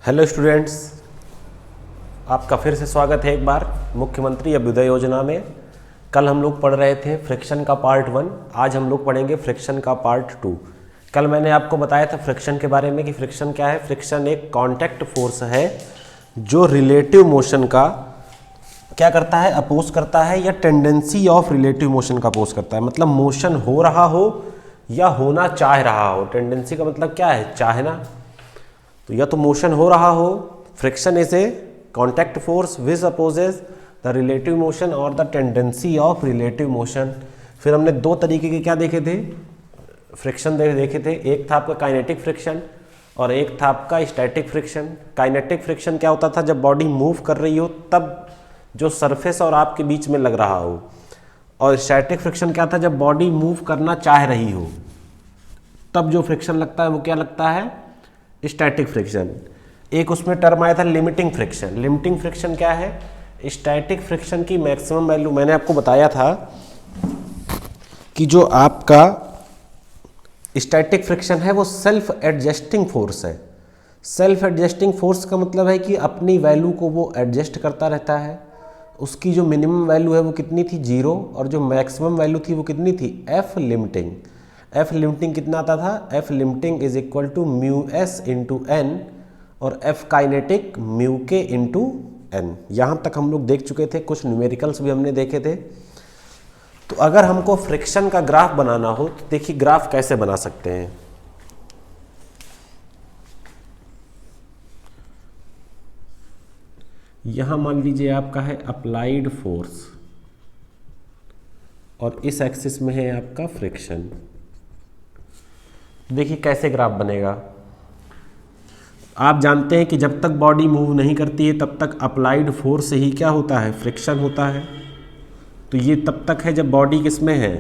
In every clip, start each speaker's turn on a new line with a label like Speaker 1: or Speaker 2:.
Speaker 1: Hello students, आपका फिर से स्वागत है एक बार मुख्यमंत्री अभ्युदय योजना में। कल हम लोग पढ़ रहे थे फ्रिक्शन का पार्ट 1, आज हम लोग पढ़ेंगे फ्रिक्शन का पार्ट 2। कल मैंने आपको बताया था फ्रिक्शन के बारे में कि फ्रिक्शन क्या है। फ्रिक्शन एक कांटेक्ट फोर्स है जो रिलेटिव मोशन का क्या करता है, अपोज करता है, या टेंडेंसी ऑफ रिलेटिव मोशन का अपोज करता है। मतलब मोशन हो रहा हो या होना चाह रहा हो। टेंडेंसी का मतलब क्या है, चाहना। तो या तो मोशन हो रहा हो, friction is a contact force which opposes the relative motion और the tendency of relative motion. फिर हमने दो तरीके के क्या देखे थे, फ्रिक्शन देखे थे। एक था आपका काइनेटिक फ्रिक्शन और एक था आपका स्टैटिक फ्रिक्शन। काइनेटिक फ्रिक्शन क्या होता था, जब बॉडी मूव कर रही हो तब जो सरफेस और आपके बीच में लग रहा हो। और स्टैटिक फ्रिक्शन क्या था, जब बॉडी मूव करना चाह रही हो तब जो फ्रिक्शन लगता है वो क्या लगता है, स्टैटिक फ्रिक्शन। एक उसमें टर्म आया था लिमिटिंग फ्रिक्शन। लिमिटिंग फ्रिक्शन क्या है, स्टैटिक फ्रिक्शन की मैक्सिमम वैल्यू मैंने आपको बताया था कि जो आपका स्टैटिक फ्रिक्शन है वो सेल्फ एडजस्टिंग फोर्स है। सेल्फ एडजस्टिंग फोर्स का मतलब है कि अपनी वैल्यू को वो एडजस्ट करता रहता है। उसकी जो मिनिमम वैल्यू है वो कितनी थी, 0, और जो मैक्सिमम वैल्यू थी वो कितनी थी, एफ लिमिटिंग। एफ लिमिटिंग कितना आता था, F limiting is equal to mu s into N और एफ काइनेटिक म्यू के इंटू एन। यहाँ तक हम लोग देख चुके थे, कुछ न्यूमेरिकल्स भी हमने देखे थे। तो अगर हमको फ्रिक्शन का ग्राफ बनाना हो तो देखिए ग्राफ कैसे बना सकते हैं। यहां मान लीजिए आपका है अप्लाइड फोर्स और इस एक्सिस में है आपका फ्रिक्शन। देखिए कैसे ग्राफ बनेगा। आप जानते हैं कि जब तक बॉडी मूव नहीं करती है तब तक अप्लाइड फोर्स से ही क्या होता है, फ्रिक्शन होता है। तो ये तब तक है जब बॉडी किस में है,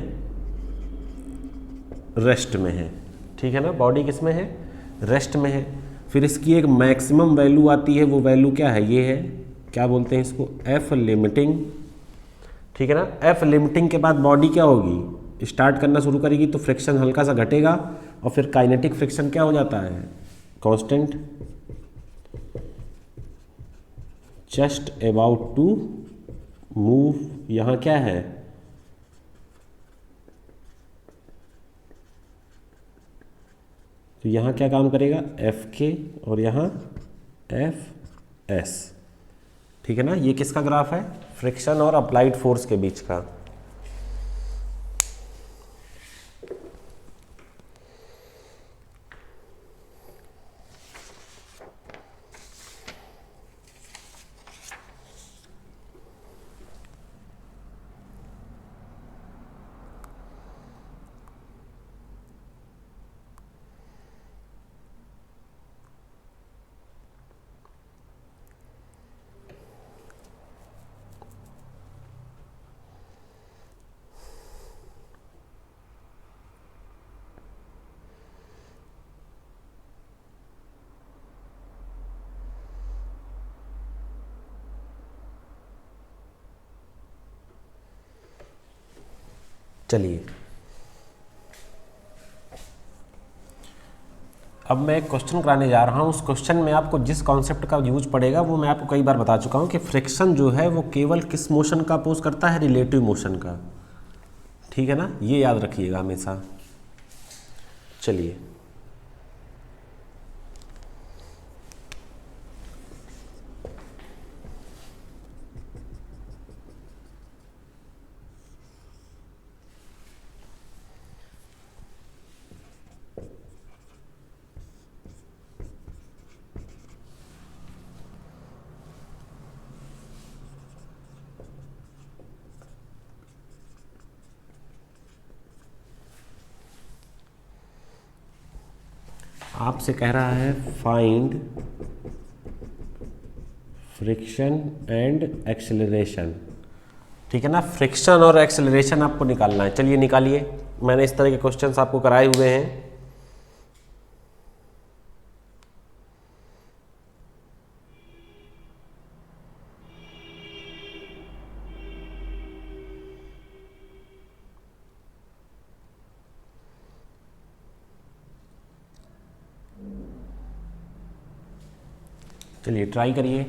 Speaker 1: रेस्ट में है। ठीक है ना, बॉडी किस में है, रेस्ट में है। फिर इसकी एक मैक्सिमम वैल्यू आती है, वो वैल्यू क्या है, ये है, क्या बोलते हैं इसको, एफ लिमिटिंग। ठीक है ना, एफ लिमिटिंग के बाद बॉडी क्या होगी, स्टार्ट करना शुरू करेगी तो फ्रिक्शन हल्का सा घटेगा और फिर काइनेटिक फ्रिक्शन क्या हो जाता है, constant, just about to move. यहाँ क्या है, तो यहाँ क्या काम करेगा, एफ के और यहाँ एफ एस। ठीक है ना, ये किसका ग्राफ है, फ्रिक्शन और अप्लाइड फोर्स के बीच का। चलिए अब मैं एक क्वेश्चन कराने जा रहा हूँ। उस क्वेश्चन में आपको जिस कॉन्सेप्ट का यूज पड़ेगा वो मैं आपको कई बार बता चुका हूँ कि फ्रिक्शन जो है वो केवल किस मोशन का अपोज करता है, रिलेटिव मोशन का। ठीक है ना, ये याद रखिएगा हमेशा। चलिए आपसे कह रहा है फाइंड फ्रिक्शन एंड एक्सेलरेशन। ठीक है ना, फ्रिक्शन और एक्सेलरेशन आपको निकालना है। चलिए निकालिए, मैंने इस तरह के क्वेश्चंस आपको कराए हुए हैं। चलिए ट्राई करिए।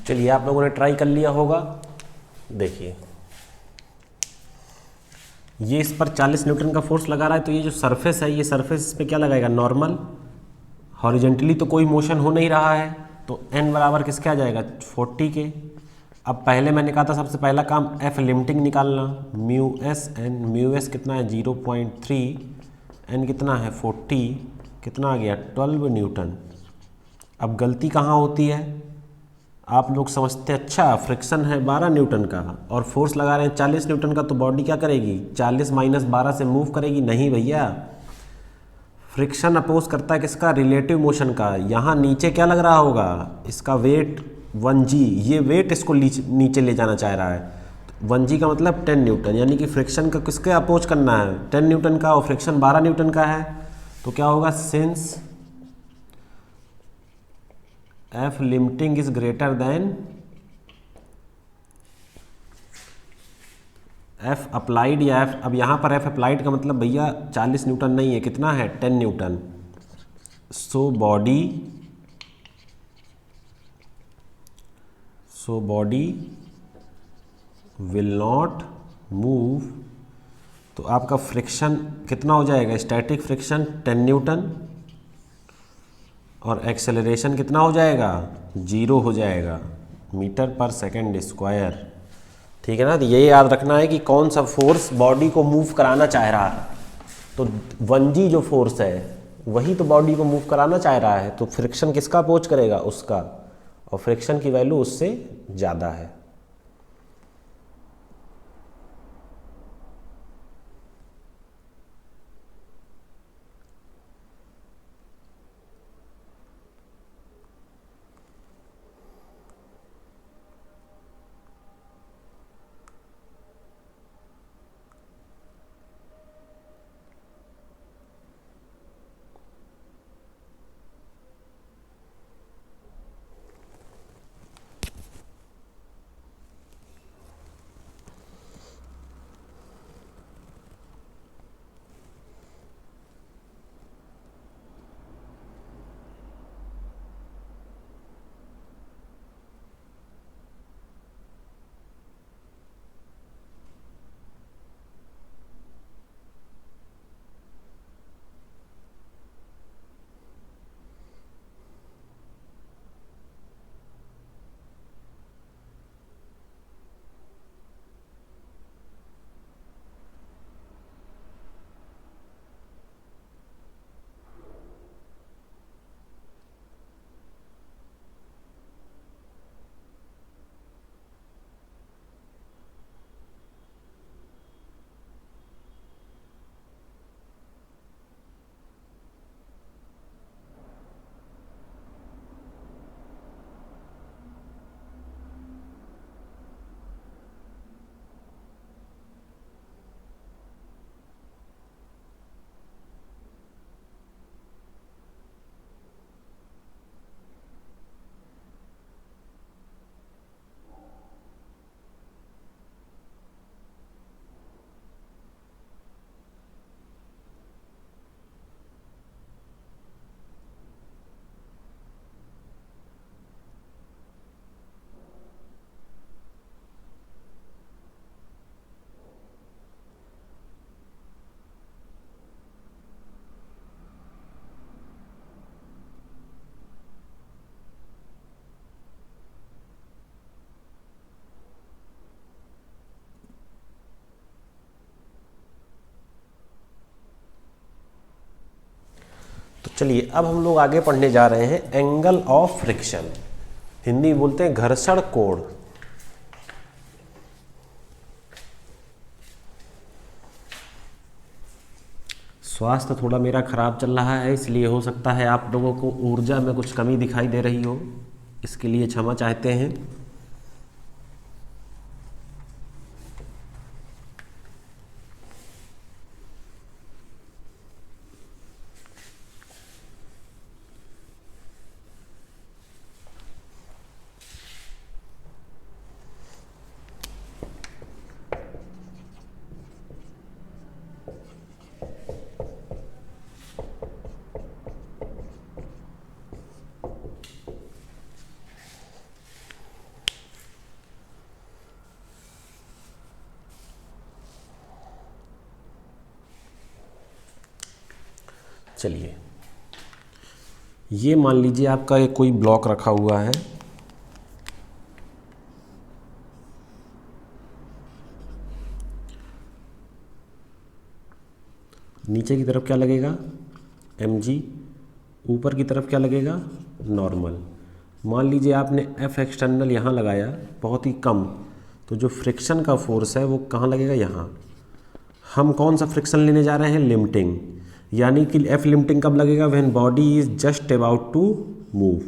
Speaker 1: चलिए आप लोगों ने ट्राई कर लिया होगा। देखिए ये इस पर 40 न्यूटन का फोर्स लगा रहा है, तो ये जो सरफेस है, ये सरफेस इस पर क्या लगाएगा, नॉर्मल। हॉरिजेंटली तो कोई मोशन हो नहीं रहा है, तो n बराबर किसके आ जाएगा, 40 के। अब पहले मैंने कहा था सबसे पहला काम F लिमिटिंग निकालना, mu s N, mu s कितना है 0.3, n कितना है 40, कितना आ गया 12 न्यूटन। अब गलती कहाँ होती है, आप लोग समझते हैं अच्छा फ्रिक्शन है 12 न्यूटन का और फोर्स लगा रहे हैं 40 न्यूटन का, तो बॉडी क्या करेगी, 40 माइनस 12 से मूव करेगी। नहीं भैया, फ्रिक्शन अपोज करता है किसका, रिलेटिव मोशन का। यहाँ नीचे क्या लग रहा होगा, इसका वेट 1g, ये वेट इसको नीचे ले जाना चाह रहा है। 1g का मतलब 10 न्यूटन, यानी कि फ्रिक्शन का किसके अपोज करना है, 10 न्यूटन का, और फ्रिक्शन 12 न्यूटन का है। तो क्या होगा, since F limiting is greater than F applied, या F, अब यहाँ पर F अप्लाइड का मतलब भैया 40 न्यूटन नहीं है, कितना है 10 Newton. So body will not move. तो आपका फ्रिक्शन कितना हो जाएगा, स्टैटिक फ्रिक्शन 10 न्यूटन, और एक्सेलरेशन कितना हो जाएगा, 0 हो जाएगा, मीटर पर सेकंड स्क्वायर। ठीक है ना, तो ये याद रखना है कि कौन सा फोर्स बॉडी को मूव कराना चाह रहा है। तो 1g जो फोर्स है वही तो बॉडी को मूव कराना चाह रहा है, तो फ्रिक्शन किसका अपोज करेगा, उसका, और फ्रिक्शन की वैल्यू उससे ज़्यादा है। चलिए अब हम लोग आगे पढ़ने जा रहे हैं एंगल ऑफ फ्रिक्शन, हिंदी में बोलते हैं घर्षण कोण। स्वास्थ्य थोड़ा मेरा खराब चल रहा है, इसलिए हो सकता है आप लोगों को ऊर्जा में कुछ कमी दिखाई दे रही हो, इसके लिए क्षमा चाहते हैं। चलिए ये मान लीजिए आपका एक कोई ब्लॉक रखा हुआ है, नीचे की तरफ क्या लगेगा mg, ऊपर की तरफ क्या लगेगा नॉर्मल। मान लीजिए आपने F एक्सटर्नल यहाँ लगाया बहुत ही कम, तो जो फ्रिक्शन का फोर्स है वो कहाँ लगेगा यहाँ। हम कौन सा फ्रिक्शन लेने जा रहे हैं लिमिटिंग, यानी कि F लिमिटिंग कब लगेगा when body is just about to move.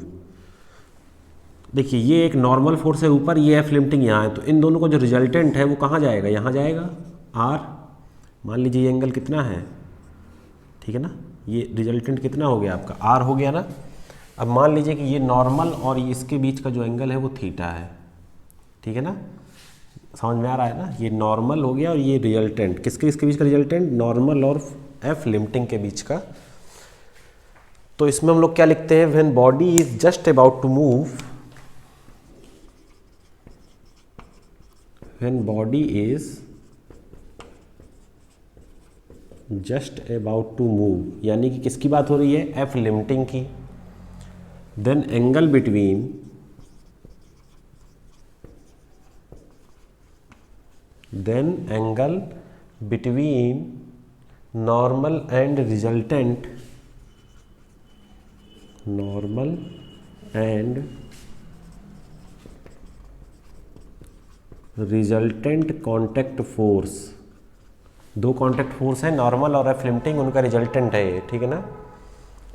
Speaker 1: देखिए ये एक नॉर्मल फोर्स है ऊपर, ये F लिमिटिंग यहाँ है, तो इन दोनों का जो रिजल्टेंट है वो कहाँ जाएगा यहाँ जाएगा R। मान लीजिए ये एंगल कितना है, ठीक है ना, ये रिजल्टेंट कितना हो गया आपका R हो गया ना। अब मान लीजिए कि ये नॉर्मल और इसके बीच का जो एंगल है वो थीटा है, ठीक है ना, समझ में आ रहा है ना। ये नॉर्मल हो गया और ये रिजल्टेंट किसके इसके बीच का रिजल्टेंट नॉर्मल और F लिमिटिंग के बीच का। तो इसमें हम लोग क्या लिखते हैं when body is just about to move, when body is just about to move, यानी कि किसकी बात हो रही है F लिमिटिंग की। Then angle between normal and resultant, normal and resultant contact force, दो कॉन्टैक्ट फोर्स है नॉर्मल और F लिमिटिंग, उनका रिजल्टेंट है ये, ठीक है ना,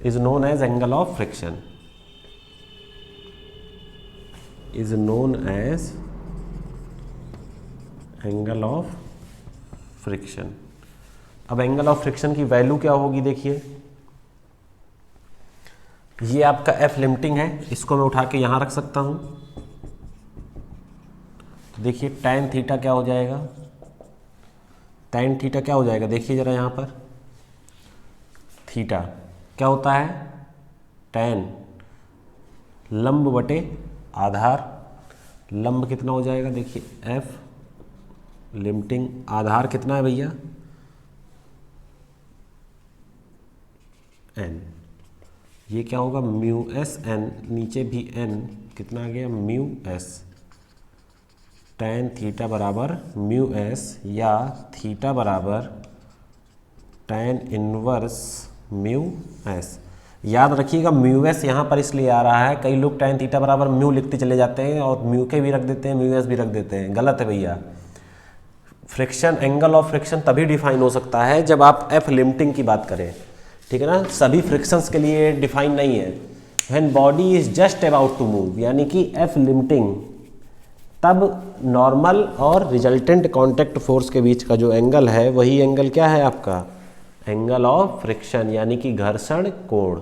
Speaker 1: is known as angle of friction, is known as angle of friction. अब एंगल ऑफ फ्रिक्शन की वैल्यू क्या होगी, देखिए ये आपका F लिमिटिंग है, इसको मैं उठा के यहां रख सकता हूं, तो देखिए tan थीटा क्या हो जाएगा, tan थीटा क्या हो जाएगा, देखिए जरा यहां पर थीटा क्या होता है tan लंब बटे आधार, लंब कितना हो जाएगा, देखिए F लिमिटिंग, आधार कितना है भैया n, ये क्या होगा म्यू एस एन, नीचे भी n कितना आ गया म्यू एस, tan थीटा बराबर म्यू एस या थीटा बराबर tan इनवर्स म्यू एस। याद रखिएगा म्यू एस यहाँ पर इसलिए आ रहा है, कई लोग tan थीटा बराबर म्यू लिखते चले जाते हैं और म्यू के भी रख देते हैं म्यू एस भी रख देते हैं, गलत है भैया। फ्रिक्शन एंगल ऑफ फ्रिक्शन तभी डिफाइन हो सकता है जब आप F लिमिटिंग की बात करें, ठीक है ना, सभी फ्रिक्शंस के लिए डिफाइन नहीं है। When body is just about to move, यानी कि F लिमिटिंग, तब नॉर्मल और रिजल्टेंट कॉन्टैक्ट फोर्स के बीच का जो एंगल है वही एंगल क्या है आपका एंगल ऑफ फ्रिक्शन, यानी कि घर्षण कोण।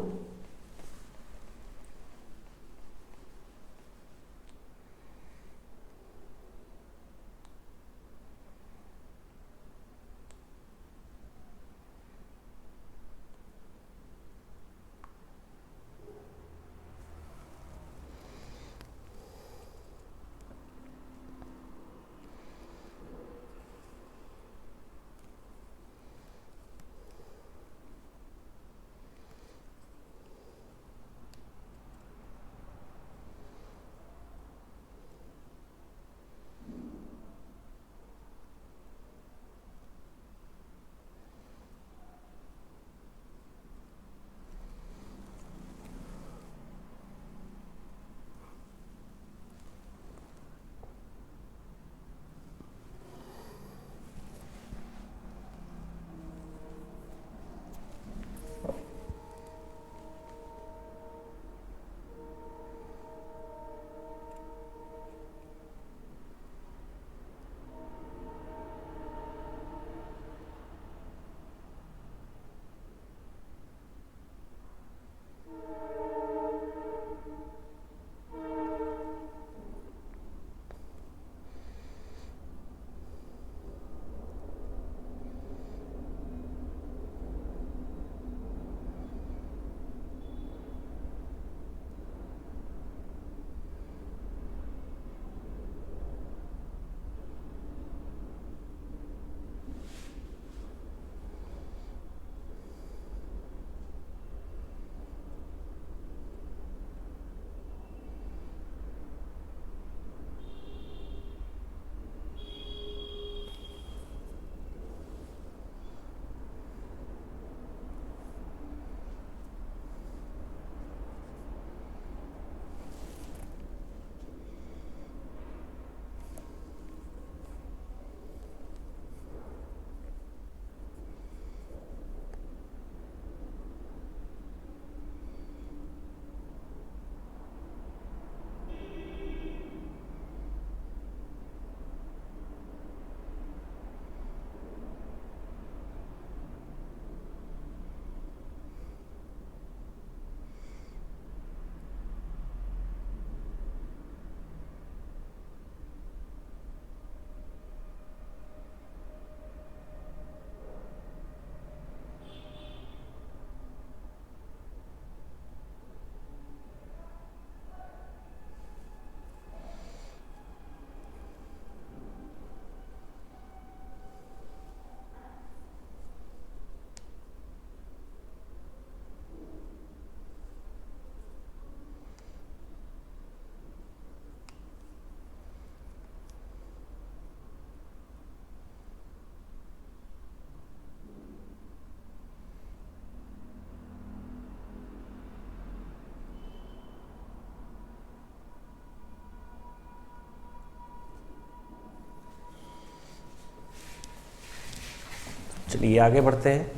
Speaker 1: चलिए आगे बढ़ते हैं।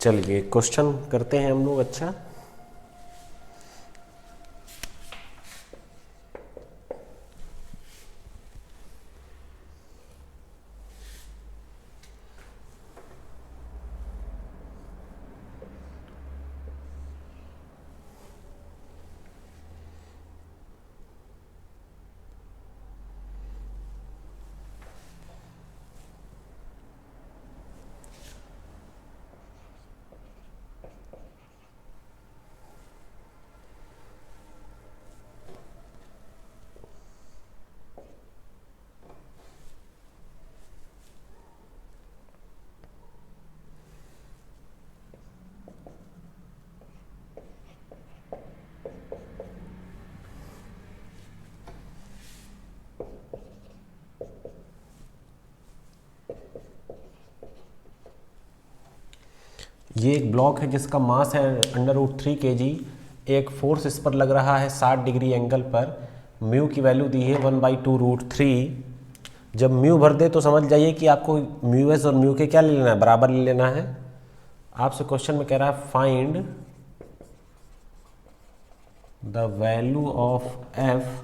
Speaker 1: चलिए क्वेश्चन करते हैं हम लोग। अच्छा, ये एक ब्लॉक है जिसका मास है √3 kg। एक फोर्स इस पर लग रहा है 60 डिग्री एंगल पर। म्यू की वैल्यू दी है 1/2√3। जब म्यू भर दे तो समझ जाइए कि आपको म्यू एस और म्यू के क्या ले लेना है, बराबर ले लेना है। आपसे क्वेश्चन में कह रहा है find the value of F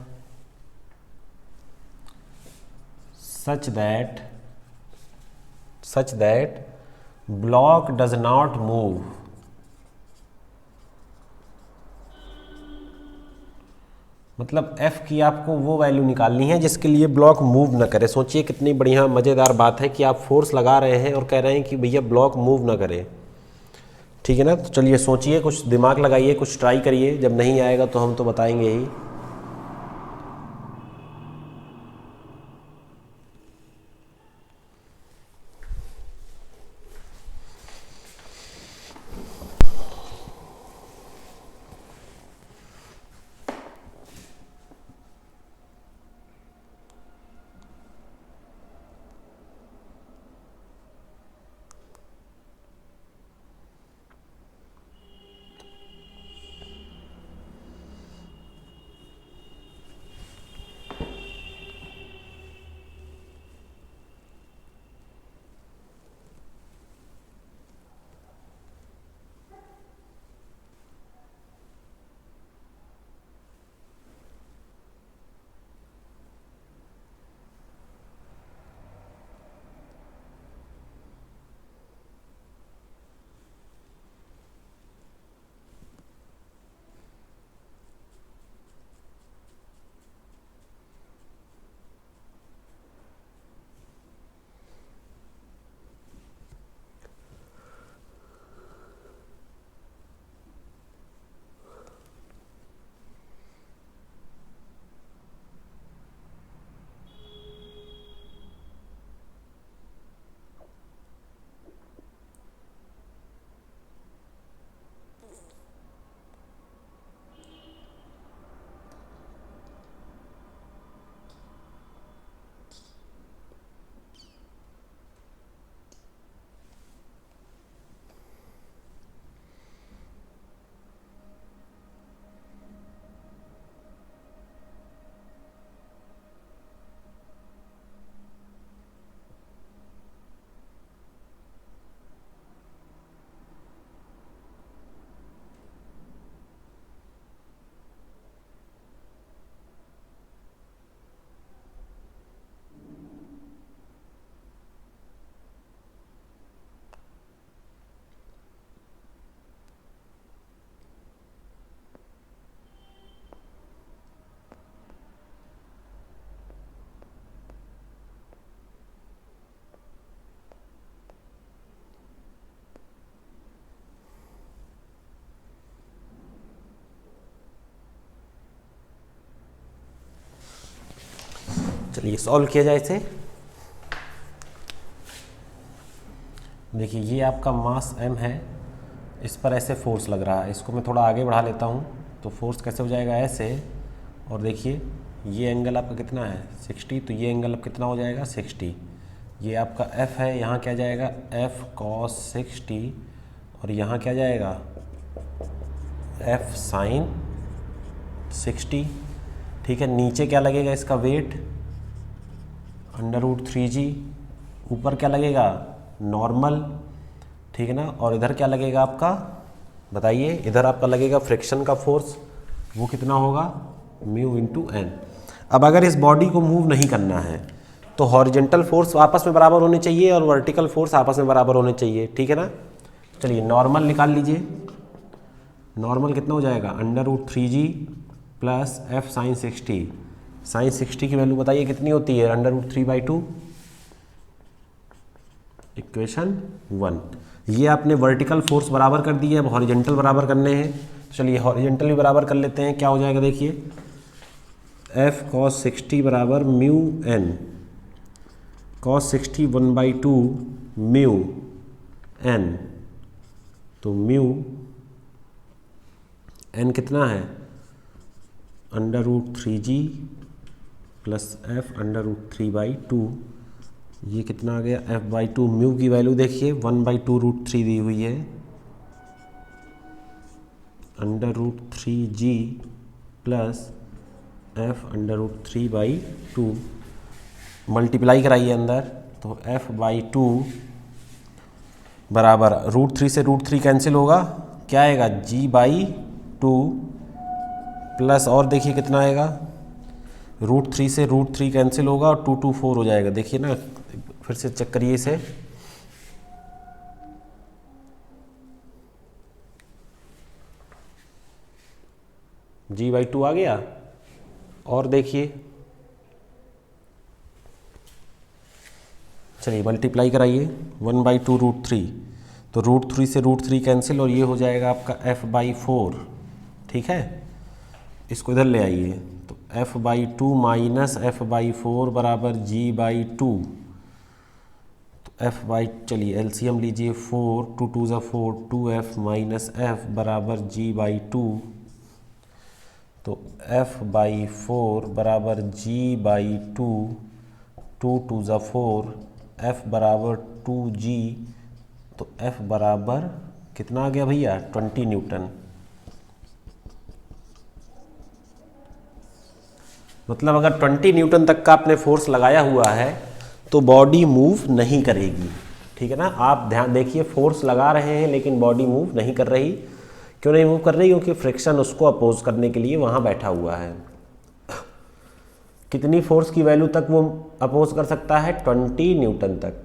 Speaker 1: such that block does not move। मतलब f की आपको वो वैल्यू निकालनी है जिसके लिए ब्लॉक मूव ना करे। सोचिए कितनी बढ़िया मज़ेदार बात है कि आप फोर्स लगा रहे हैं और कह रहे हैं कि भैया ब्लॉक मूव ना करे। ठीक है ना। तो चलिए सोचिए, कुछ दिमाग लगाइए, कुछ ट्राई करिए। जब नहीं आएगा तो हम तो बताएंगे ही। चलिए सॉल्व किया जाए इसे। देखिए ये आपका मास m है, इस पर ऐसे फोर्स लग रहा है, इसको मैं थोड़ा आगे बढ़ा लेता हूँ तो फोर्स कैसे हो जाएगा ऐसे, और देखिए ये एंगल आपका कितना है 60, तो ये एंगल अब कितना हो जाएगा 60। ये आपका f है, यहाँ क्या जाएगा f cos 60, और यहाँ क्या जाएगा f sin 60। ठीक है, नीचे क्या लगेगा इसका वेट √3g, ऊपर क्या लगेगा नॉर्मल, ठीक है ना, और इधर क्या लगेगा आपका बताइए, इधर आपका लगेगा फ्रिक्शन का फोर्स, वो कितना होगा म्यू इंटू एन। अब अगर इस बॉडी को मूव नहीं करना है तो हॉरिजेंटल फोर्स आपस में बराबर होने चाहिए और वर्टिकल फोर्स आपस में बराबर होने चाहिए, ठीक है ना। चलिए नॉर्मल निकाल लीजिए, नॉर्मल कितना हो जाएगा √3g plus f sin 60। sin 60 की वैल्यू बताइए कितनी होती है √3/2, इक्वेशन 1। ये आपने वर्टिकल फोर्स बराबर कर दिए, अब हॉरिजेंटल बराबर करने हैं, तो चलिए हॉरिजेंटल भी बराबर कर लेते हैं। क्या हो जाएगा देखिए f cos 60 बराबर mu n, cos 60 1/2 mu n, तो म्यू n कितना है √3g प्लस f √3/2, ये कितना आ गया f/2। म्यू की वैल्यू देखिए 1/2 √3 दी हुई है, √3g प्लस f √3/2, मल्टीप्लाई कराइए अंदर, तो f/2 बराबर √3 से √3 कैंसिल होगा, क्या आएगा g/2 प्लस, और देखिए कितना आएगा √3 से √3 कैंसिल होगा और 2 2 4 हो जाएगा। देखिए ना, फिर से चेक करिए इसे, g/2 आ गया, और देखिए चलिए मल्टीप्लाई कराइए 1/2 √3, तो √3 से √3 कैंसिल और ये हो जाएगा आपका f/4, ठीक है। इसको इधर ले आइए, तो f/2 माइनस f/4 बराबर g/2, तो चलिए एलसीएम लीजिए 4 2 2 ज़ा 4, 2f माइनस f बराबर g/2, तो f/4 बराबर g/2, 2 2 ज़ा 4, f बराबर 2g, तो f बराबर कितना आ गया भैया 20 न्यूटन। मतलब अगर 20 न्यूटन तक का आपने फोर्स लगाया हुआ है तो बॉडी मूव नहीं करेगी, ठीक है ना। आप ध्यान देखिए, फोर्स लगा रहे हैं लेकिन बॉडी मूव नहीं कर रही। क्यों नहीं मूव कर रही? क्योंकि फ्रिक्शन उसको अपोज करने के लिए वहाँ बैठा हुआ है। कितनी फोर्स की वैल्यू तक वो अपोज कर सकता है? 20 न्यूटन तक।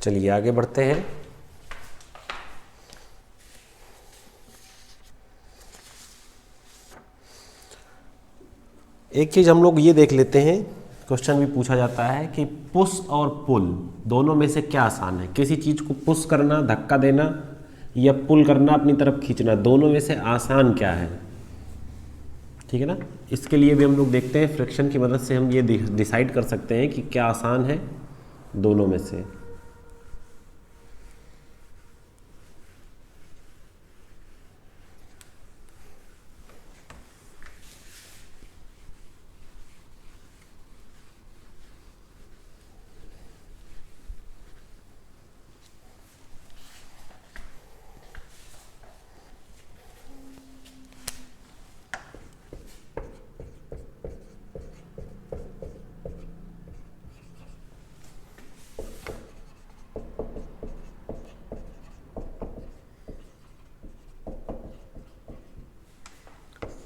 Speaker 1: चलिए आगे बढ़ते हैं। एक चीज़ हम लोग ये देख लेते हैं, क्वेश्चन भी पूछा जाता है कि पुश और पुल दोनों में से क्या आसान है। किसी चीज़ को पुश करना, धक्का देना, या पुल करना, अपनी तरफ खींचना, दोनों में से आसान क्या है। ठीक है ना। इसके लिए भी हम लोग देखते हैं, फ्रिक्शन की मदद से हम ये डिसाइड कर सकते हैं कि क्या आसान है दोनों में से।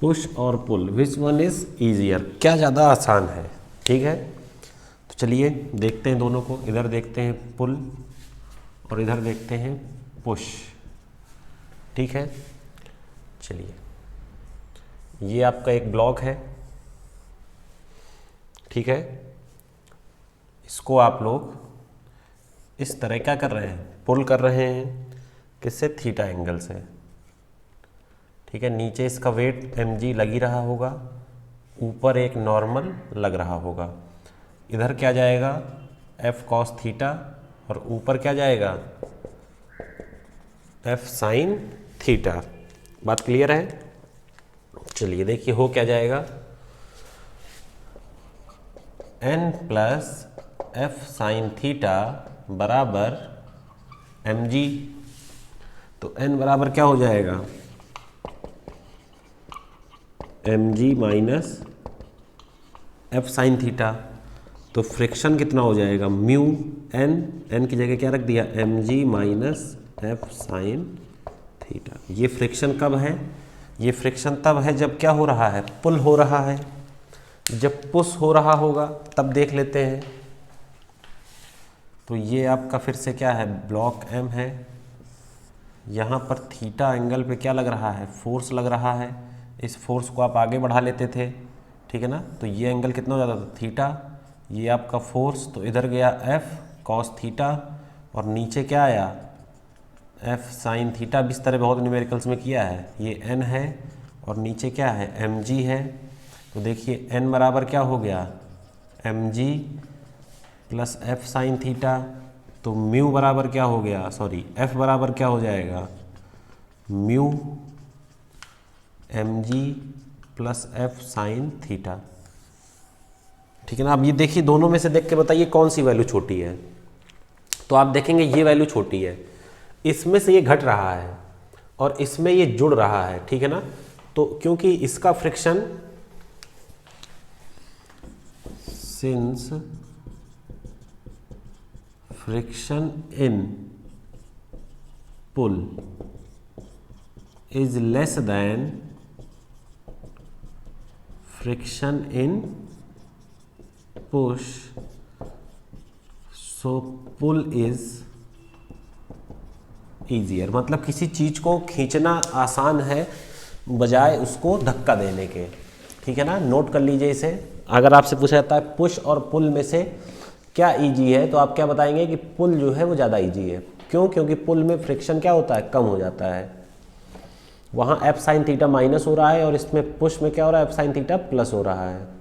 Speaker 1: पुश और पुल, विच वन इज ईजियर, क्या ज़्यादा आसान है। ठीक है, तो चलिए देखते हैं दोनों को। इधर देखते हैं पुल और इधर देखते हैं पुश। ठीक है, चलिए ये आपका एक ब्लॉक है। ठीक है, इसको आप लोग इस तरह क्या कर रहे हैं, पुल कर रहे हैं। किससे? थीटा एंगल से। ठीक है, नीचे इसका वेट mg लग ही रहा होगा, ऊपर एक नॉर्मल लग रहा होगा। इधर क्या जाएगा? f cos थीटा, और ऊपर क्या जाएगा? f sin theta. बात क्लियर है? चलिए देखिए हो क्या जाएगा, n plus f sin theta बराबर mg। तो n बराबर क्या हो जाएगा? mg minus f sin theta. तो फ्रिक्शन कितना हो जाएगा? म्यू n की जगह क्या रख दिया? mg minus f sin theta. ये फ्रिक्शन कब है? ये फ्रिक्शन तब है जब क्या हो रहा है? पुल हो रहा है। जब पुश हो रहा होगा तब देख लेते हैं। तो ये आपका फिर से क्या है? ब्लॉक m है। यहाँ पर थीटा एंगल पे क्या लग रहा है? फोर्स लग रहा है। इस फोर्स को आप आगे बढ़ा लेते थे। ठीक है ना। तो ये एंगल कितना हो जाता था? थीटा। ये आपका फोर्स, तो इधर गया f cos थीटा, और नीचे क्या आया? f sin theta. भी इस तरह बहुत न्यूमेरिकल्स में किया है। ये n है और नीचे क्या है? mg है। तो देखिए n बराबर क्या हो गया? mg plus f sin theta. तो म्यू बराबर क्या हो गया? सॉरी, f बराबर क्या हो जाएगा? Mu mg plus f sin theta. ठीक है ना। अब ये देखिए, दोनों में से देख के बताइए कौन सी वैल्यू छोटी है। तो आप देखेंगे ये वैल्यू छोटी है, इसमें से ये घट रहा है और इसमें ये जुड़ रहा है। ठीक है ना। तो क्योंकि इसका friction, since friction in pull is less than friction in push, so pull is easier. मतलब किसी चीज को खींचना आसान है बजाय उसको धक्का देने के। ठीक है ना। नोट कर लीजिए इसे। अगर आपसे पूछा जाता है पुश और पुल में से क्या इजी है, तो आप क्या बताएंगे कि पुल जो है वो ज़्यादा इजी है। क्यों? क्योंकि पुल में फ्रिक्शन क्या होता है? कम हो जाता है। वहाँ f sin थीटा माइनस हो रहा है और इसमें पुश में क्या हो रहा है? f sin थीटा प्लस हो रहा है।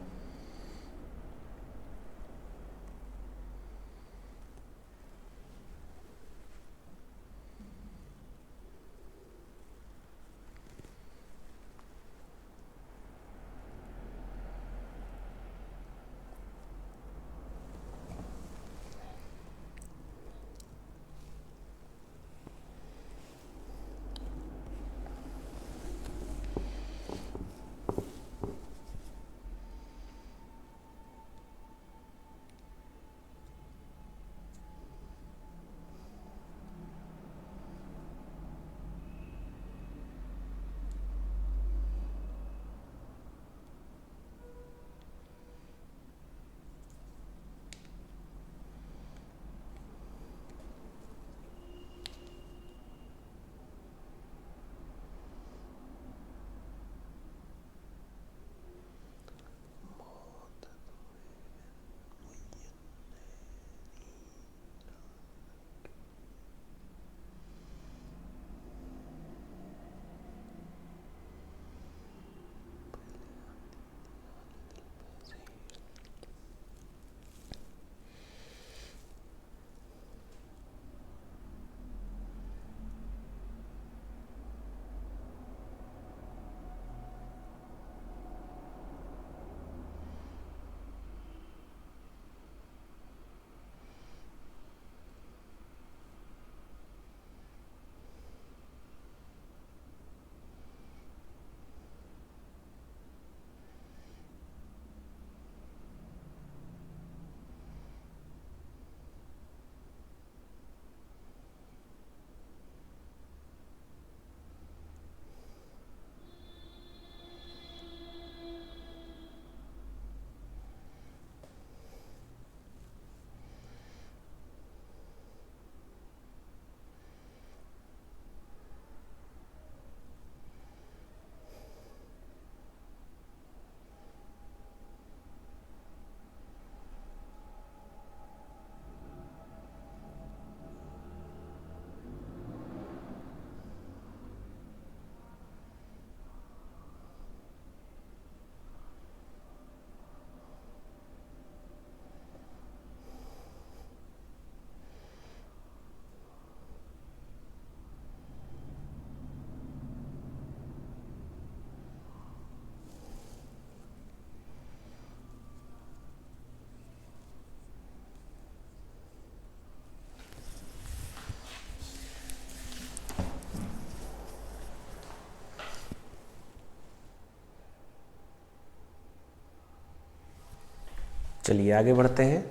Speaker 1: चलिए आगे बढ़ते हैं।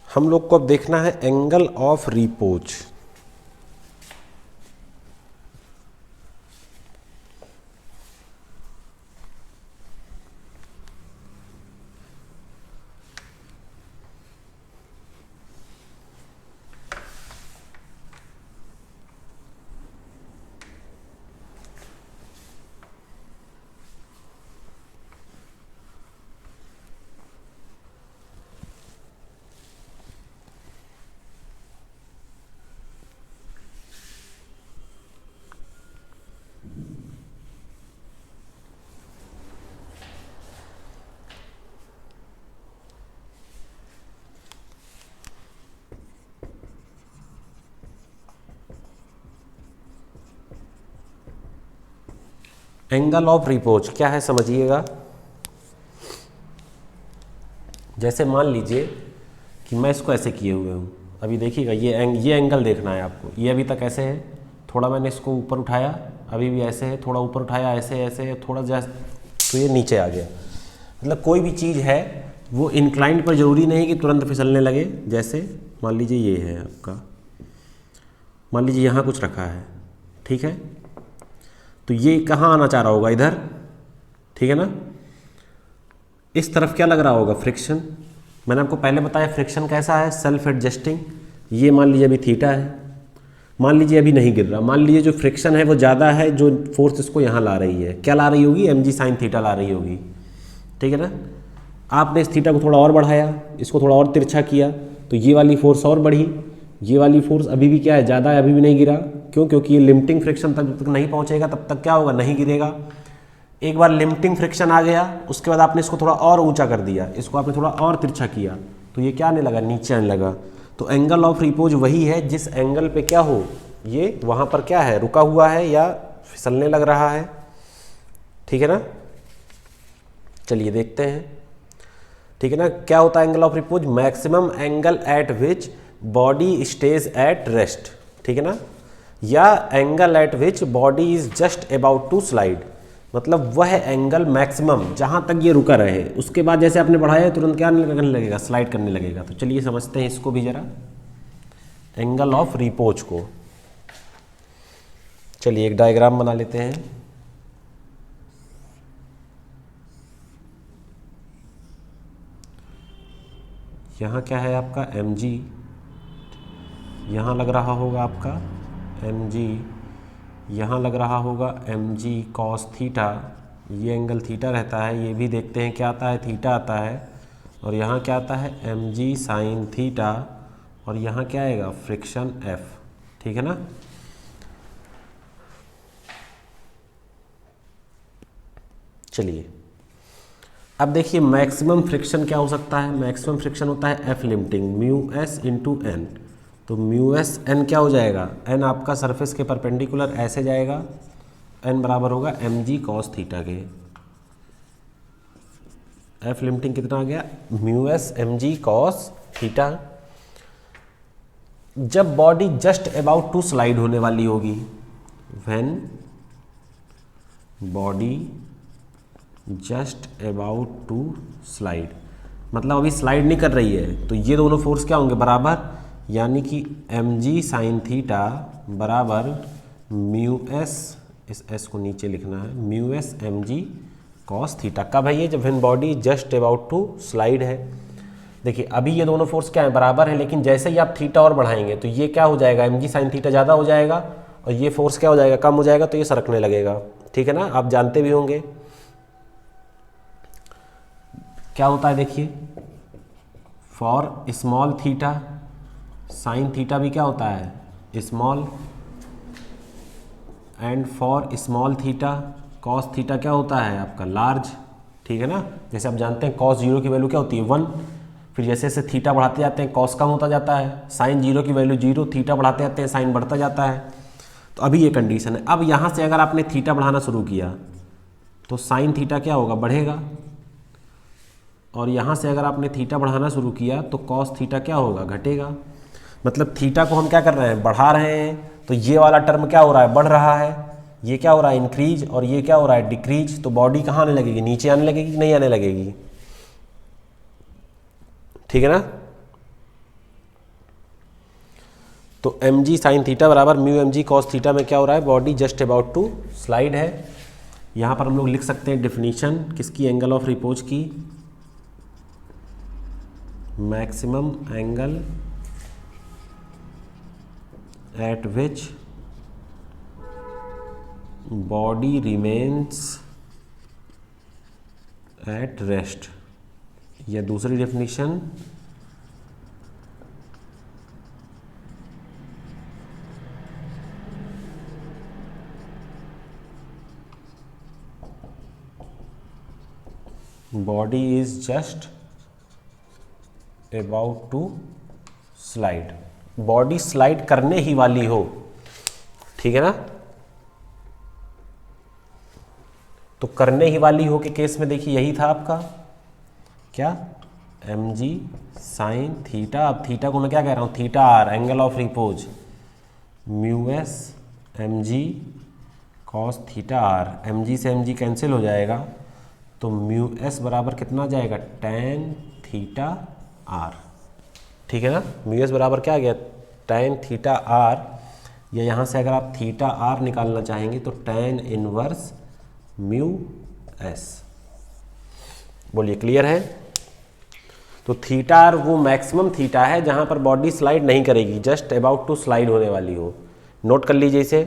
Speaker 1: हम लोग को अब देखना है angle of repose. Angle of repose क्या है समझिएगा। जैसे मान लीजिए कि मैं इसको ऐसे किए हुए हूँ, अभी देखिएगा ये एंगल देखना है आपको। ये अभी तक ऐसे है, थोड़ा मैंने इसको ऊपर उठाया, अभी भी ऐसे है, थोड़ा ऊपर उठाया, ऐसे ऐसे थोड़ा जैसे, तो ये नीचे आ गया। मतलब कोई भी चीज़ है वो इंक्लाइंड पर ज़रूरी नहीं कि तुरंत फिसलने लगे। जैसे मान लीजिए ये है आपका, मान लीजिए यहाँ कुछ रखा है, ठीक है, तो ये कहाँ आना चाह रहा होगा, इधर, ठीक है ना। इस तरफ क्या लग रहा होगा, फ्रिक्शन। मैंने आपको पहले बताया फ्रिक्शन कैसा है, सेल्फ एडजस्टिंग। ये मान लीजिए अभी थीटा है, मान लीजिए अभी नहीं गिर रहा, मान लीजिए जो फ्रिक्शन है वो ज़्यादा है, जो फोर्स इसको यहाँ ला रही है, क्या ला रही होगी, mg साइन थीटा ला रही होगी, ठीक है ना। आपने इस थीटा को थोड़ा और बढ़ाया, इसको थोड़ा और तिरछा किया, तो ये वाली फोर्स और बढ़ी, ये वाली फोर्स अभी भी क्या है, ज़्यादा है, अभी भी नहीं गिरा। क्यों? क्योंकि ये लिमिटिंग फ्रिक्शन तक नहीं पहुँचेगा तब तक क्या होगा, नहीं गिरेगा। एक बार लिमिटिंग फ्रिक्शन आ गया, उसके बाद आपने इसको थोड़ा और ऊंचा कर दिया, इसको आपने थोड़ा और तिरछा किया, तो ये क्या आने लगा, नीचे आने लगा। तो एंगल ऑफ रिपोज वही है जिस एंगल पे क्या हो, ये वहाँ पर क्या है, रुका हुआ है या फिसलने लग रहा है, ठीक है ना। चलिए देखते हैं, ठीक है ना। क्या होता है angle of repose, maximum angle at which body stays at rest, ठीक है ना, या angle at which body is just about to slide. मतलब वह एंगल मैक्सिमम जहाँ तक ये रुका रहे, उसके बाद जैसे आपने बढ़ाया तुरंत क्या करने लगेगा, स्लाइड करने लगेगा। तो चलिए समझते हैं इसको भी जरा, एंगल ऑफ रिपोज को। चलिए एक डायग्राम बना लेते हैं। यहाँ क्या है आपका mg, यहाँ लग रहा होगा आपका mg, यहाँ लग रहा होगा mg cos थीटा, ये एंगल थीटा रहता है, ये भी देखते हैं क्या आता है, थीटा आता है। और यहाँ क्या आता है, mg sin थीटा, और यहाँ क्या आएगा, फ्रिक्शन f, ठीक है ना। चलिए अब देखिए मैक्सिमम फ्रिक्शन क्या हो सकता है, मैक्सिमम फ्रिक्शन होता है F limiting mu s into N. तो म्यू एस एन क्या हो जाएगा, एन आपका सरफेस के परपेंडिकुलर ऐसे जाएगा, एन बराबर होगा एम जी कॉस थीटा के। एफ लिमिटिंग कितना आ गया, mu S M G cos theta. जब body just about to slide होने वाली होगी, when body just about to slide, मतलब अभी स्लाइड नहीं कर रही है, तो ये दोनों फोर्स क्या होंगे, बराबर, यानी कि एम जी साइन थीटा बराबर म्यू एस, इस एस को नीचे लिखना है, mu S M G cos theta. कब है ये, जब when body just about to slide है। देखिए अभी ये दोनों फोर्स क्या है, बराबर है, लेकिन जैसे ही आप थीटा और बढ़ाएंगे तो ये क्या हो जाएगा, एम जी साइन थीटा ज़्यादा हो जाएगा और ये फोर्स क्या हो जाएगा, कम हो जाएगा, तो ये सरकने लगेगा, ठीक है ना। आप जानते भी होंगे क्या होता है, देखिए for small theta sine theta भी क्या होता है, small, and for small theta cos theta क्या होता है आपका, लार्ज, ठीक है ना। जैसे आप जानते हैं कॉस जीरो की वैल्यू क्या होती है, 1, फिर जैसे जैसे थीटा बढ़ाते जाते हैं कॉस कम होता जाता है, साइन जीरो की वैल्यू 0, थीटा बढ़ाते जाते हैं साइन बढ़ता जाता है। तो अभी ये कंडीशन है। अब यहाँ से अगर आपने थीटा बढ़ाना शुरू किया तो साइन थीटा क्या होगा, बढ़ेगा, और यहाँ से अगर आपने थीटा बढ़ाना शुरू किया तो कॉस थीटा क्या होगा, घटेगा। मतलब थीटा को हम क्या कर रहे हैं, बढ़ा रहे हैं, तो ये वाला टर्म क्या हो रहा है, बढ़ रहा है, ये क्या हो रहा है, इंक्रीज, और ये क्या हो रहा है, डिक्रीज। तो बॉडी कहाँ आने लगेगी, नीचे आने लगेगी कि नहीं आने लगेगी, ठीक है ना। तो एम जी साइन थीटा बराबर म्यू एम जी कॉस थीटा में क्या हो रहा है, body just about to slide है। यहाँ पर हम लोग लिख सकते हैं डिफिनीशन किसकी, एंगल ऑफ रिपोज की, maximum angle at which body remains at rest, या दूसरी definition body is just about to slide, body slide करने ही वाली हो, ठीक है ना। तो करने ही वाली हो के केस में देखिए यही था आपका क्या, एम जी साइन थीटा। अब थीटा को मैं क्या कह रहा हूँ, theta R angle of repose, mu S M G cos theta R, m g से एम जी कैंसिल हो जाएगा, तो म्यू एस बराबर कितना आ जाएगा, टेन थीटा आर, ठीक है ना। म्यू एस बराबर क्या आ गया, टेन थीटा आर, या यहाँ से अगर आप थीटा आर निकालना चाहेंगे तो टेन इनवर्स म्यू एस। बोलिए क्लियर है। तो थीटा आर वो मैक्सिमम थीटा है जहाँ पर बॉडी स्लाइड नहीं करेगी, जस्ट अबाउट टू स्लाइड होने वाली हो। नोट कर लीजिए इसे।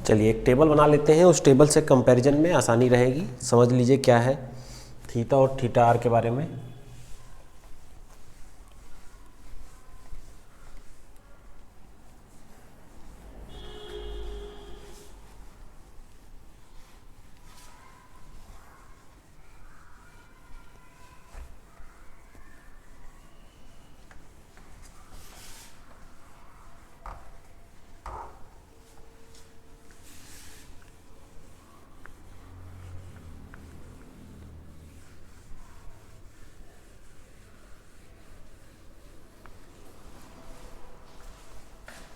Speaker 1: चलिए एक टेबल बना लेते हैं, उस टेबल से कंपैरिजन में आसानी रहेगी। समझ लीजिए क्या है थीटा और थीटा आर के बारे में।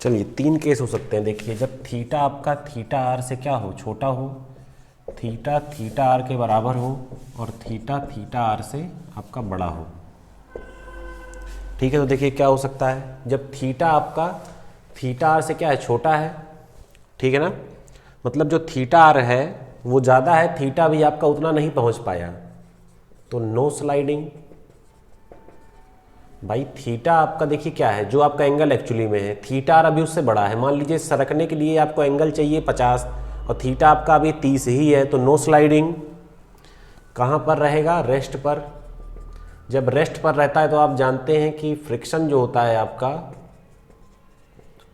Speaker 1: चलिए 3 केस हो सकते हैं। देखिए, जब थीटा आपका थीटा आर से क्या हो, छोटा हो, थीटा थीटा आर के बराबर हो, और थीटा थीटा आर से आपका बड़ा हो। ठीक है, तो देखिए क्या हो सकता है, जब थीटा आपका थीटा आर से क्या है, छोटा है, ठीक है ना, मतलब जो थीटा आर है वो ज़्यादा है, थीटा भी आपका उतना नहीं पहुंच पाया, तो नो स्लाइडिंग। भाई थीटा आपका देखिए क्या है, जो आपका एंगल एक्चुअली में है, थीटा आर अभी उससे बड़ा है। मान लीजिए सरकने के लिए आपको एंगल चाहिए 50 और थीटा आपका अभी 30 ही है, तो नो स्लाइडिंग। कहाँ पर रहेगा, रेस्ट पर। जब रेस्ट पर रहता है तो आप जानते हैं कि फ्रिक्शन जो होता है आपका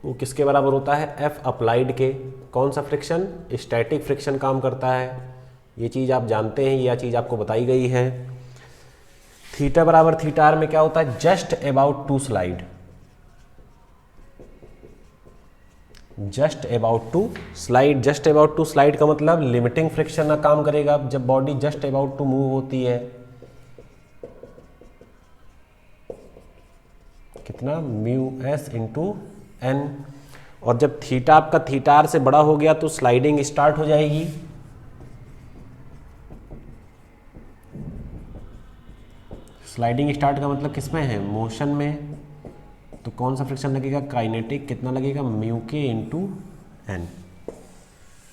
Speaker 1: वो किसके बराबर होता है, एफ अप्लाइड के। कौन सा फ्रिक्शन, स्टैटिक फ्रिक्शन काम करता है, ये चीज़ आप जानते हैं, यह चीज़ आपको बताई गई है। थीटा बराबर थीटा आर में क्या होता है, just about to slide, just about to slide. Just about to slide का मतलब लिमिटिंग फ्रिक्शन ना काम करेगा जब body just about to move होती है। कितना, म्यू एस इंटू एन। और जब थीटा आपका थीटा आर से बड़ा हो गया तो स्लाइडिंग स्टार्ट हो जाएगी। स्लाइडिंग स्टार्ट का मतलब किसमें है, मोशन में। तो कौन सा फ्रिक्शन लगेगा, काइनेटिक। कितना लगेगा, म्यू के इंटू एन।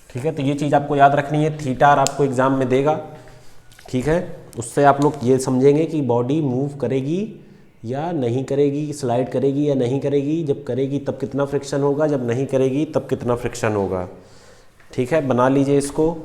Speaker 1: ठीक है, तो ये चीज़ आपको याद रखनी है, थीटा आर आपको एग्जाम में देगा। ठीक है, उससे आप लोग ये समझेंगे कि बॉडी मूव करेगी या नहीं करेगी, स्लाइड करेगी या नहीं करेगी, जब करेगी तब कितना फ्रिक्शन होगा, जब नहीं करेगी तब कितना फ्रिक्शन होगा। ठीक है, बना लीजिए इसको।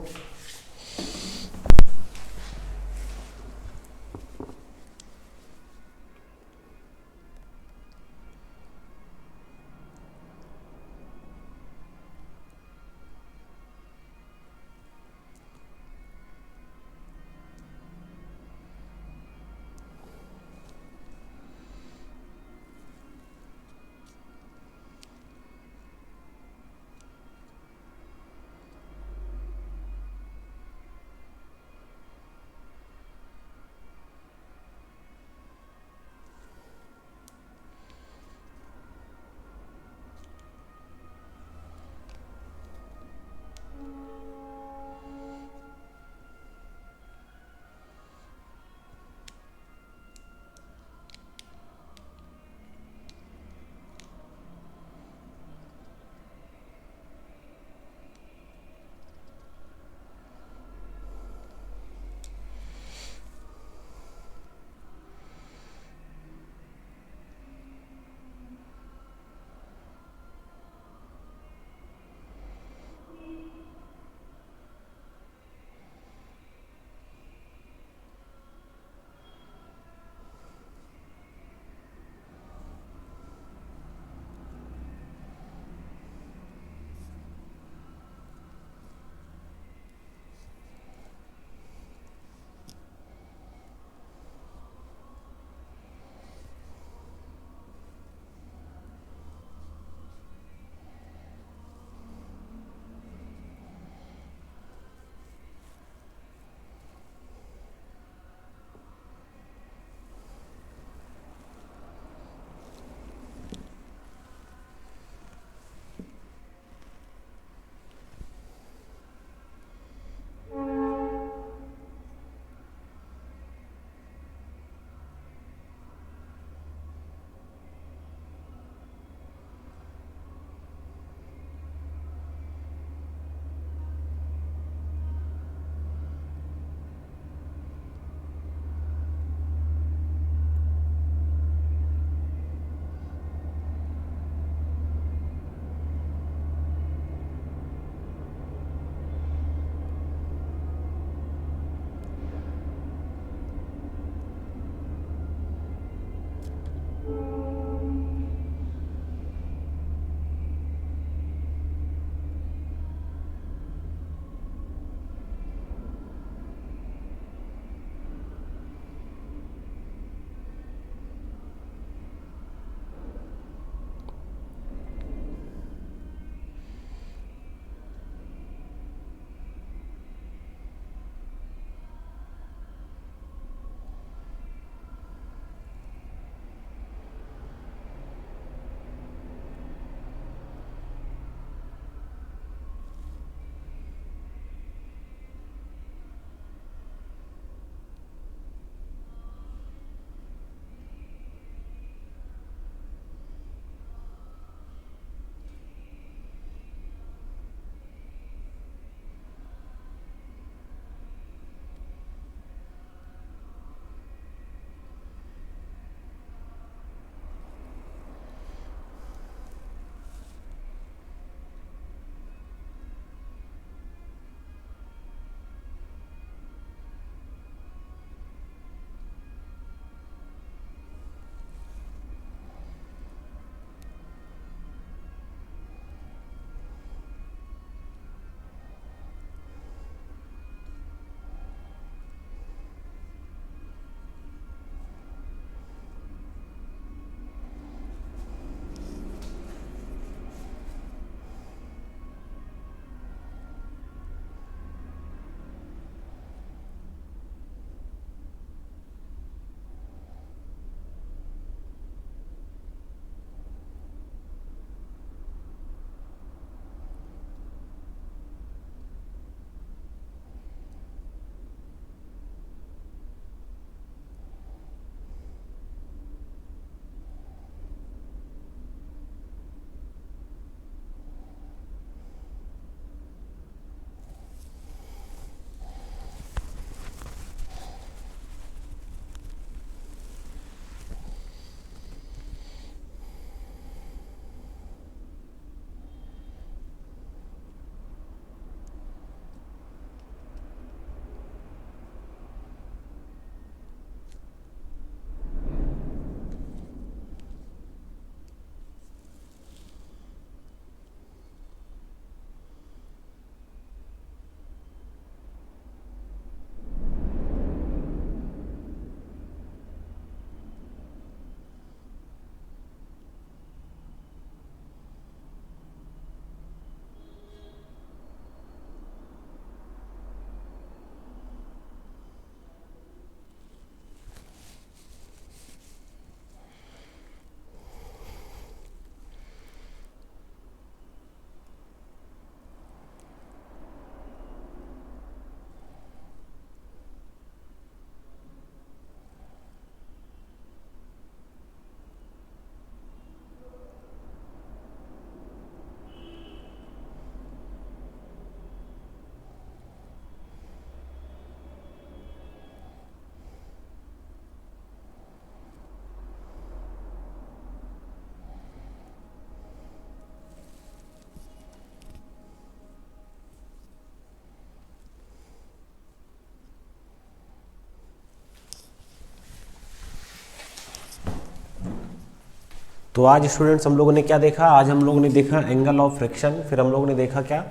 Speaker 1: तो आज स्टूडेंट्स हम लोगों ने क्या देखा, आज हम लोगों ने देखा एंगल ऑफ फ्रिक्शन, फिर हम लोगों ने देखा क्या,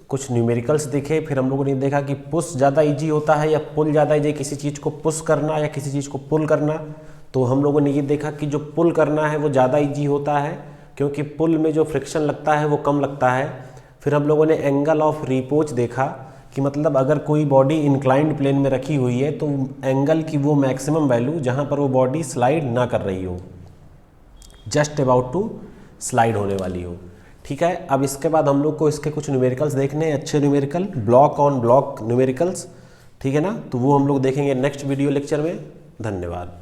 Speaker 1: कुछ न्यूमेरिकल्स देखे, फिर हम लोगों ने देखा कि पुश ज़्यादा इजी होता है या पुल ज़्यादा इजी, किसी चीज़ को पुश करना या किसी चीज़ को पुल करना। तो हम लोगों ने ये देखा कि जो पुल करना है वो ज़्यादा इजी होता है, क्योंकि पुल में जो फ्रिक्शन लगता है वो कम लगता है। फिर हम लोगों ने एंगल ऑफ रिपोच देखा कि मतलब अगर कोई बॉडी इंक्लाइंड प्लेन में रखी हुई है तो एंगल की वो मैक्सिमम वैल्यू जहाँ पर वो बॉडी स्लाइड ना कर रही हो, जस्ट अबाउट टू स्लाइड होने वाली हो। ठीक है, अब इसके बाद हम लोग को इसके कुछ न्यूमेरिकल्स देखने हैं, अच्छे numerical, block on block numericals. ठीक है ना, तो वो हम लोग देखेंगे नेक्स्ट वीडियो लेक्चर में। धन्यवाद।